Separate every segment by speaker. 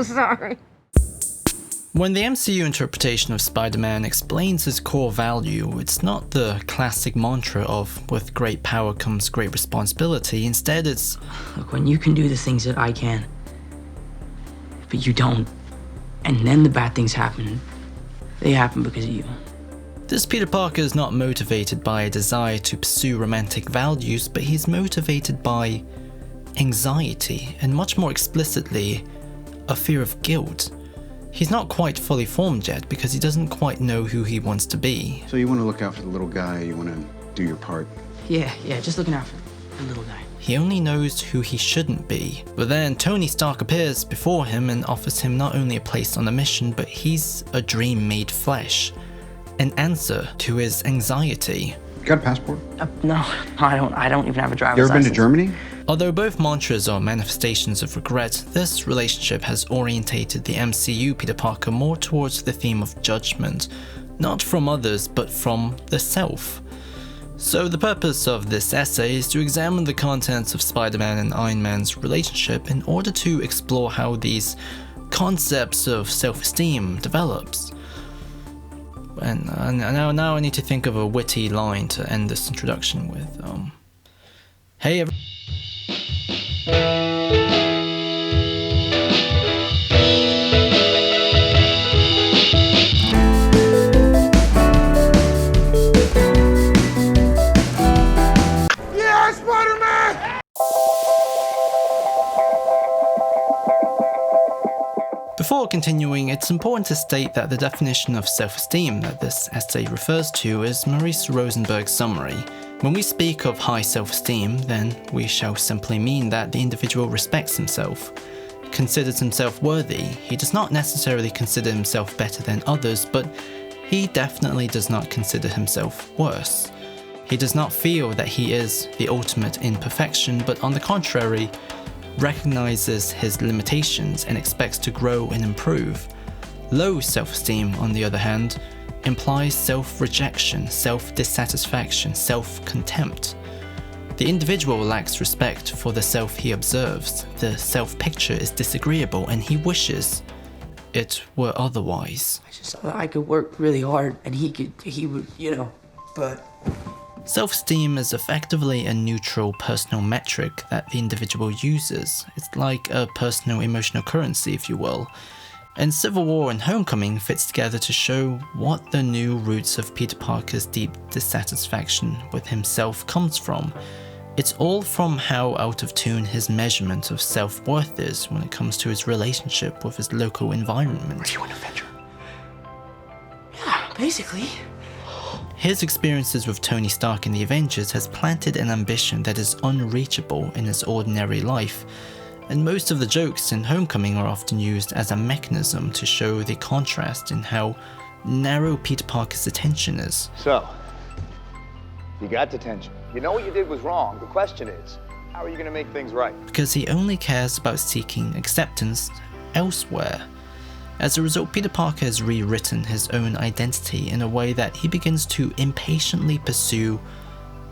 Speaker 1: so sorry.
Speaker 2: When the MCU interpretation of Spider-Man explains his core value, it's not the classic mantra of, with great power comes great responsibility. Instead, it's,
Speaker 3: look, when you can do the things that I can, but you don't, and then the bad things happen, they happen because of you.
Speaker 2: This Peter Parker is not motivated by a desire to pursue romantic values, but he's motivated by anxiety, and much more explicitly, a fear of guilt. He's not quite fully formed yet because he doesn't quite know who he wants to be.
Speaker 4: So you want to look out for the little guy, you want to do your part?
Speaker 3: Yeah, just looking out for the little guy.
Speaker 2: He only knows who he shouldn't be. But then Tony Stark appears before him and offers him not only a place on the mission, but he's a dream made flesh. An answer to his anxiety.
Speaker 4: You got a passport?
Speaker 3: No, I don't even have a driver's
Speaker 4: You ever been to
Speaker 3: license.
Speaker 4: Germany?
Speaker 2: Although both mantras are manifestations of regret, this relationship has orientated the MCU Peter Parker more towards the theme of judgment, not from others, but from the self. So the purpose of this essay is to examine the contents of Spider-Man and Iron Man's relationship in order to explore how these concepts of self-esteem develops. And now I need to think of a witty line to end this introduction with. Hey
Speaker 5: Yeah, Spider-Man!
Speaker 2: Before continuing, it's important to state that the definition of self-esteem that this essay refers to is Maurice Rosenberg's summary. When we speak of high self-esteem, then we shall simply mean that the individual respects himself, considers himself worthy. He does not necessarily consider himself better than others, but he definitely does not consider himself worse. He does not feel that he is the ultimate in perfection, but on the contrary, recognizes his limitations and expects to grow and improve. Low self-esteem, on the other hand, implies self-rejection, self-dissatisfaction, self-contempt. The individual lacks respect for the self he observes, the self-picture is disagreeable, and he wishes it were otherwise.
Speaker 3: I just thought I could work really hard and he would, but...
Speaker 2: Self-esteem is effectively a neutral personal metric that the individual uses. It's like a personal emotional currency, if you will. And Civil War and Homecoming fits together to show what the new roots of Peter Parker's deep dissatisfaction with himself comes from. It's all from how out of tune his measurement of self-worth is when it comes to his relationship with his local environment.
Speaker 4: Are you an Avenger?
Speaker 3: Yeah, basically.
Speaker 2: His experiences with Tony Stark in the Avengers has planted an ambition that is unreachable in his ordinary life, and most of the jokes in Homecoming are often used as a mechanism to show the contrast in how narrow Peter Parker's attention is.
Speaker 6: So, you got detention. You know what you did was wrong. The question is, how are you going to make things right?
Speaker 2: Because he only cares about seeking acceptance elsewhere. As a result, Peter Parker has rewritten his own identity in a way that he begins to impatiently pursue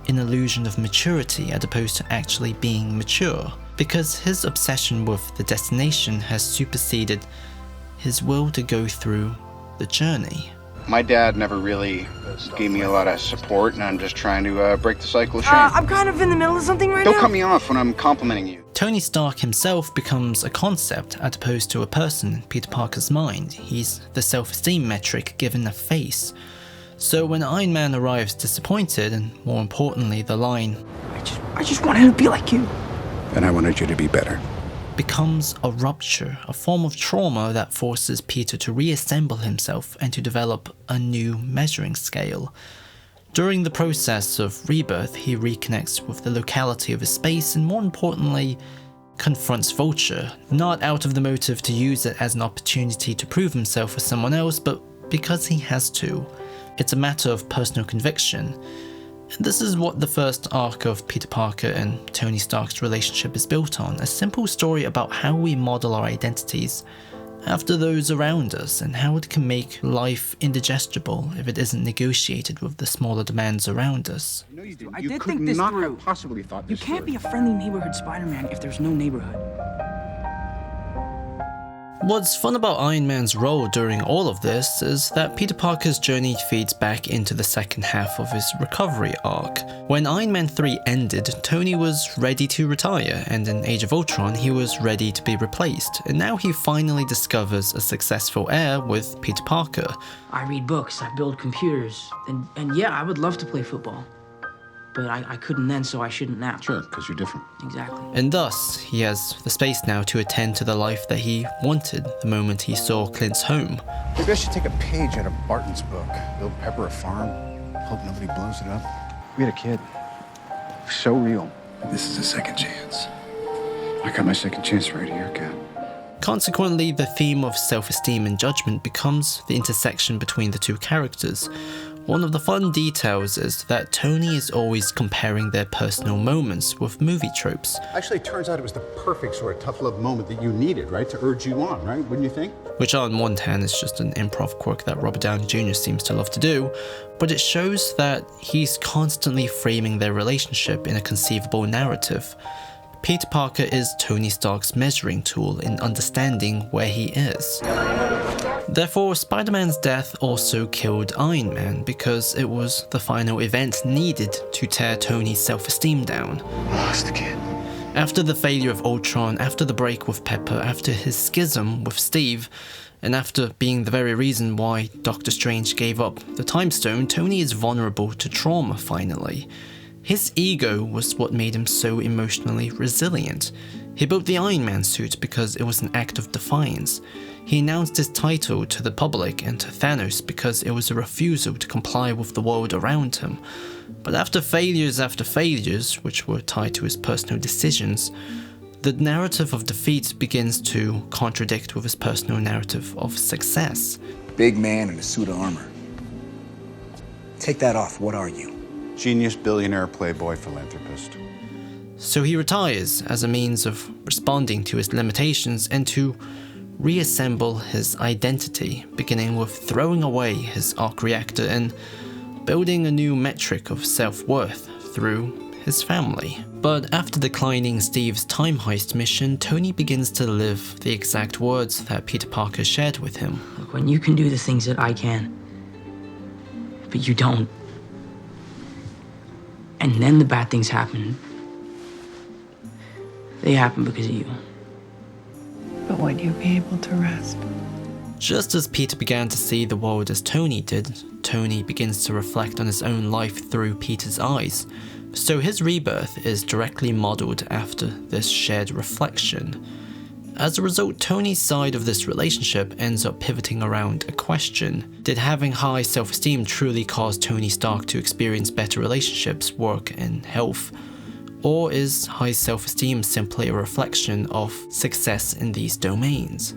Speaker 2: an illusion of maturity as opposed to actually being mature, because his obsession with the destination has superseded his will to go through the journey.
Speaker 4: My dad never really gave me a lot of support, and I'm just trying to break the cycle of shame.
Speaker 3: I'm kind of in the middle of something right now.
Speaker 4: Don't cut me off when I'm complimenting you.
Speaker 2: Tony Stark himself becomes a concept as opposed to a person in Peter Parker's mind. He's the self-esteem metric given a face. So when Iron Man arrives disappointed, and more importantly the line,
Speaker 3: I just wanted to be like you.
Speaker 4: And I wanted you to be better.
Speaker 2: becomes a rupture, a form of trauma that forces Peter to reassemble himself and to develop a new measuring scale. During the process of rebirth, he reconnects with the locality of his space and, more importantly, confronts Vulture, not out of the motive to use it as an opportunity to prove himself for someone else, but because he has to. It's a matter of personal conviction. And this is what the first arc of Peter Parker and Tony Stark's relationship is built on, a simple story about how we model our identities after those around us and how it can make life indigestible if it isn't negotiated with the smaller demands around us.
Speaker 4: No, you didn't.
Speaker 7: I
Speaker 4: You
Speaker 7: did
Speaker 4: could
Speaker 7: think this
Speaker 4: not
Speaker 7: through.
Speaker 4: have possibly thought
Speaker 7: You
Speaker 4: this
Speaker 7: can't
Speaker 4: through.
Speaker 7: be a friendly neighborhood Spider-Man if there's no neighborhood.
Speaker 2: What's fun about Iron Man's role during all of this is that Peter Parker's journey feeds back into the second half of his recovery arc. When Iron Man 3 ended, Tony was ready to retire, and in Age of Ultron he was ready to be replaced, and now he finally discovers a successful heir with Peter Parker.
Speaker 3: I read books, I build computers, and yeah, I would love to play football. But I couldn't then, so I shouldn't now.
Speaker 4: Sure, because you're different.
Speaker 3: Exactly.
Speaker 2: And thus, he has the space now to attend to the life that he wanted the moment he saw Clint's home.
Speaker 4: Maybe I should take a page out of Barton's book. Build Pepper a farm, hope nobody blows it up. We had a kid. So real. This is a second chance. I got my second chance right here, Cap.
Speaker 2: Consequently, the theme of self-esteem and judgment becomes the intersection between the two characters. One of the fun details is that Tony is always comparing their personal moments with movie tropes.
Speaker 1: Actually, it turns out it was the perfect sort of tough love moment that you needed, right? To urge you on, right? Wouldn't you think?
Speaker 2: Which on one hand is just an improv quirk that Robert Downey Jr. seems to love to do, but it shows that he's constantly framing their relationship in a conceivable narrative. Peter Parker is Tony Stark's measuring tool in understanding where he is. Therefore, Spider-Man's death also killed Iron Man because it was the final event needed to tear Tony's self-esteem down.
Speaker 4: Lost the kid.
Speaker 2: After the failure of Ultron, after the break with Pepper, after his schism with Steve, and after being the very reason why Doctor Strange gave up the Time Stone, Tony is vulnerable to trauma finally. His ego was what made him so emotionally resilient. He built the Iron Man suit because it was an act of defiance. He announced his title to the public and to Thanos because it was a refusal to comply with the world around him. But after failures, which were tied to his personal decisions, the narrative of defeat begins to contradict with his personal narrative of success.
Speaker 5: Big man in a suit of armor. Take that off, what are you?
Speaker 1: Genius, billionaire, playboy, philanthropist.
Speaker 2: So he retires as a means of responding to his limitations and to reassemble his identity, beginning with throwing away his arc reactor and building a new metric of self-worth through his family. But after declining Steve's time heist mission, Tony begins to live the exact words that Peter Parker shared with him.
Speaker 3: Look, when you can do the things that I can, but you don't, and then the bad things happen, they happen because of you.
Speaker 7: But would you be able to rest?
Speaker 2: Just as Peter began to see the world as Tony did, Tony begins to reflect on his own life through Peter's eyes. So his rebirth is directly modeled after this shared reflection. As a result, Tony's side of this relationship ends up pivoting around a question. Did having high self-esteem truly cause Tony Stark to experience better relationships, work, and health? Or is high self-esteem simply a reflection of success in these domains?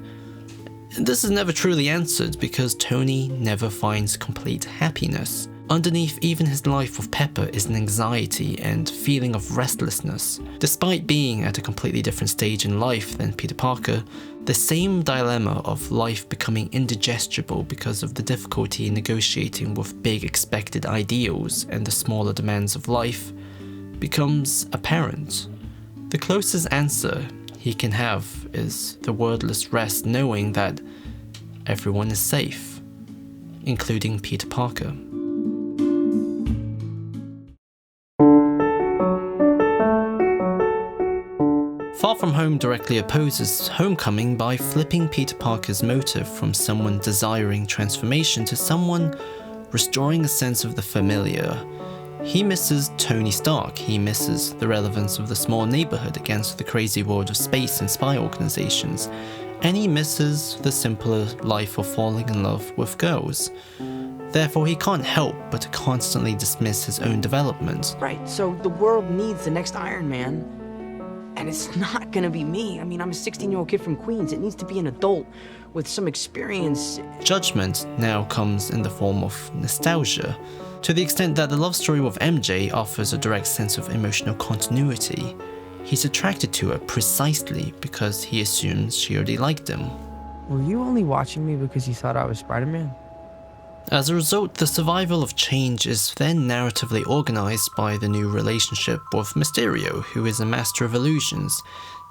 Speaker 2: This is never truly answered because Tony never finds complete happiness. Underneath even his life with Pepper is an anxiety and feeling of restlessness. Despite being at a completely different stage in life than Peter Parker, the same dilemma of life becoming indigestible because of the difficulty in negotiating with big expected ideals and the smaller demands of life becomes apparent. The closest answer he can have is the wordless rest knowing that everyone is safe, including Peter Parker. Far From Home directly opposes Homecoming by flipping Peter Parker's motive from someone desiring transformation to someone restoring a sense of the familiar. He misses Tony Stark, he misses the relevance of the small neighborhood against the crazy world of space and spy organizations, and he misses the simpler life of falling in love with girls. Therefore, he can't help but to constantly dismiss his own development.
Speaker 3: Right, so the world needs the next Iron Man, and it's not gonna be me. I mean, I'm a 16-year-old kid from Queens. It needs to be an adult with some experience.
Speaker 2: Judgment now comes in the form of nostalgia, to the extent that the love story with MJ offers a direct sense of emotional continuity. He's attracted to her precisely because he assumes she already liked him.
Speaker 8: Were you only watching me because you thought I was Spider-Man?
Speaker 2: As a result, the survival of change is then narratively organized by the new relationship with Mysterio, who is a master of illusions,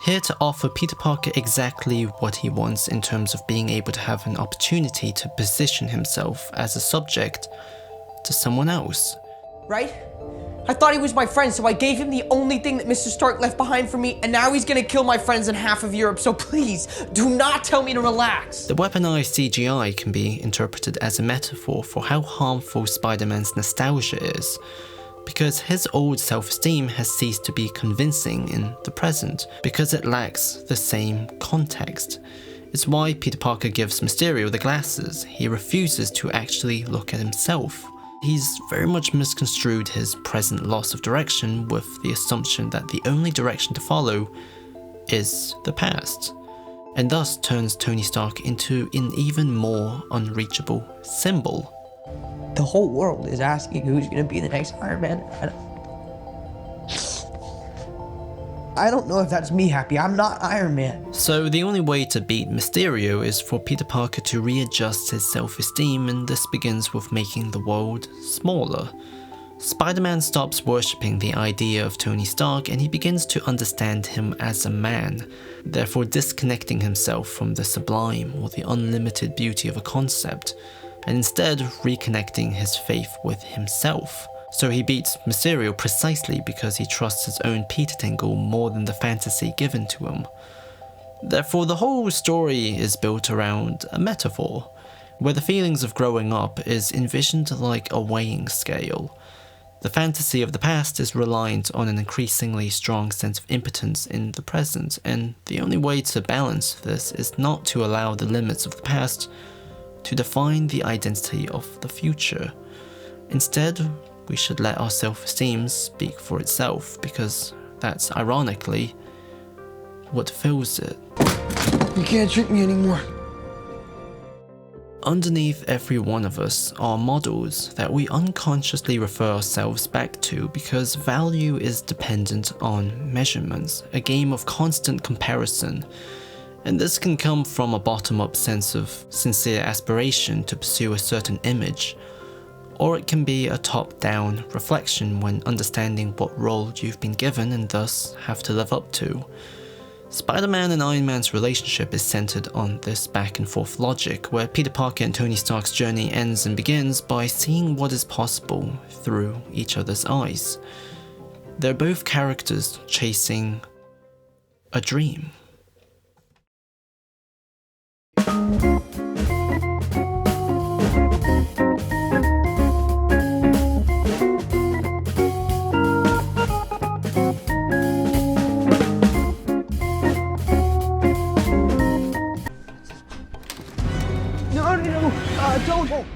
Speaker 2: here to offer Peter Parker exactly what he wants in terms of being able to have an opportunity to position himself as a subject to someone else.
Speaker 8: Right? I thought he was my friend, so I gave him the only thing that Mr. Stark left behind for me, and now he's gonna kill my friends in half of Europe, so please, do not tell me to relax.
Speaker 2: The weaponized CGI can be interpreted as a metaphor for how harmful Spider-Man's nostalgia is, because his old self-esteem has ceased to be convincing in the present, because it lacks the same context. It's why Peter Parker gives Mysterio the glasses. He refuses to actually look at himself. He's very much misconstrued his present loss of direction with the assumption that the only direction to follow is the past, and thus turns Tony Stark into an even more unreachable symbol.
Speaker 8: The whole world is asking who's gonna be the next Iron Man. I don't know if that's me happy. I'm not Iron Man.
Speaker 2: So the only way to beat Mysterio is for Peter Parker to readjust his self-esteem, and this begins with making the world smaller. Spider-Man stops worshipping the idea of Tony Stark and he begins to understand him as a man, therefore disconnecting himself from the sublime or the unlimited beauty of a concept, and instead reconnecting his faith with himself. So he beats Mysterio precisely because he trusts his own Peter Tingle more than the fantasy given to him. Therefore, the whole story is built around a metaphor, where the feelings of growing up is envisioned like a weighing scale. The fantasy of the past is reliant on an increasingly strong sense of impotence in the present, and the only way to balance this is not to allow the limits of the past to define the identity of the future. Instead, we should let our self-esteem speak for itself, because that's ironically what fills it.
Speaker 8: You can't trick me anymore.
Speaker 2: Underneath every one of us are models that we unconsciously refer ourselves back to because value is dependent on measurements, a game of constant comparison. And this can come from a bottom-up sense of sincere aspiration to pursue a certain image, or it can be a top-down reflection when understanding what role you've been given and thus have to live up to. Spider-Man and Iron Man's relationship is centered on this back-and-forth logic, where Peter Parker and Tony Stark's journey ends and begins by seeing what is possible through each other's eyes. They're both characters chasing a dream.
Speaker 8: No, don't.